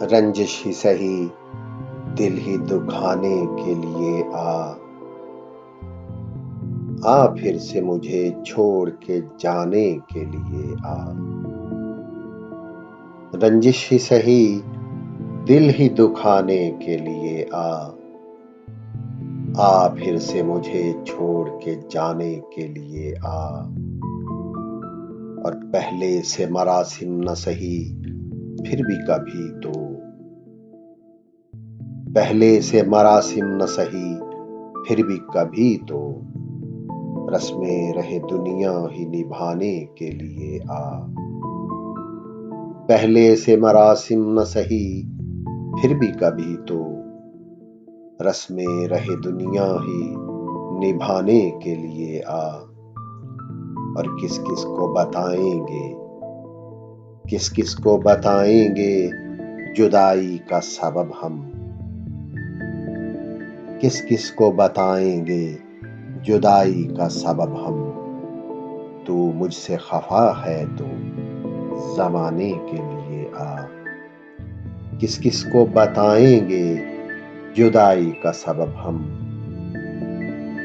रंजिश ही सही, दिल ही दुखाने के लिए आ फिर से मुझे छोड़ के जाने के लिए आ। रंजिश ही सही, दिल ही दुखाने के लिए आ फिर से मुझे छोड़ के जाने के लिए आ। और पहले से मरासिम न सही, फिर भी कभी तो, पहले से मरासिम न सही, फिर भी कभी तो, रस्में रहे दुनिया ही निभाने के लिए आ। पहले से मरासिम न सही, फिर भी कभी तो, रस्में रहे दुनिया ही निभाने के लिए आ। और किस किस को बताएंगे, किस किस को बताएंगे जुदाई का सबब हम, किस किस को बताएंगे जुदाई का सबब हम। तू मुझसे खफा है तो जमाने के लिए आ। किस किस को बताएंगे जुदाई का सबब हम।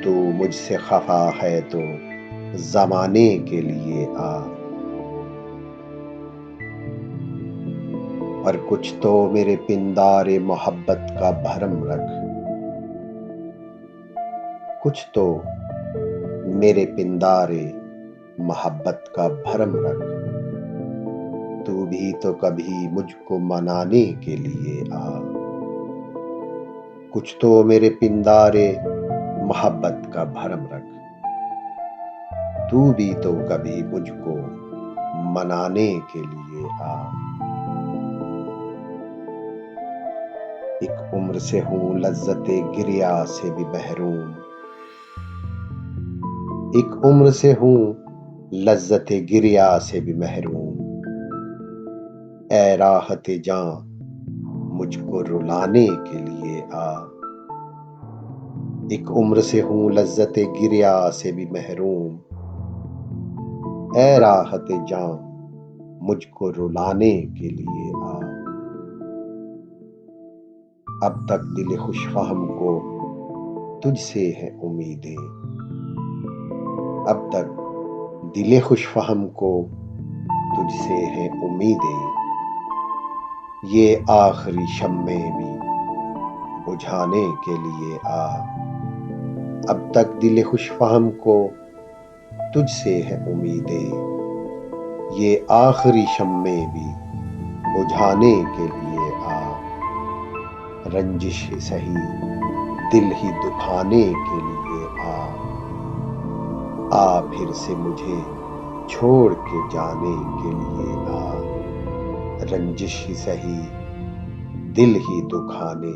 तू मुझसे खफा है तो जमाने के लिए आ। और कुछ तो मेरे पिंदारे मोहब्बत का भरम रख, कुछ तो मेरे पिंदारे मोहब्बत का भरम रख। तू भी तो कभी मुझको मनाने के लिए आ। कुछ तो मेरे पिंदारे मोहब्बत का भरम रख। तू भी तो कभी मुझको मनाने के लिए आ। एक उम्र से हूँ लज्जते गिरिया से भी महरूम, एक उम्र से हूँ लज्जते गिरिया से भी महरूम। ऐ राहते जां मुझको रुलाने के लिए आ। एक उम्र से हूँ लज्जते गिरिया से भी महरूम। ऐ राहते जां मुझको रुलाने के लिए आ। अब तक दिल खुशफहम को तुझसे है उम्मीदें, अब तक दिल खुशफहम को तुझसे है उम्मीदें। ये आखिरी शम्मे भी बुझाने के लिए आ। अब तक दिल खुशफहम को तुझसे है उम्मीदें। ये आखिरी शम्मे भी बुझाने के लिए आ। रंजिश ही सही, दिल ही दुखाने के लिए आ फिर से मुझे छोड़ के जाने के लिए आ। रंजिश ही सही, दिल ही दुखाने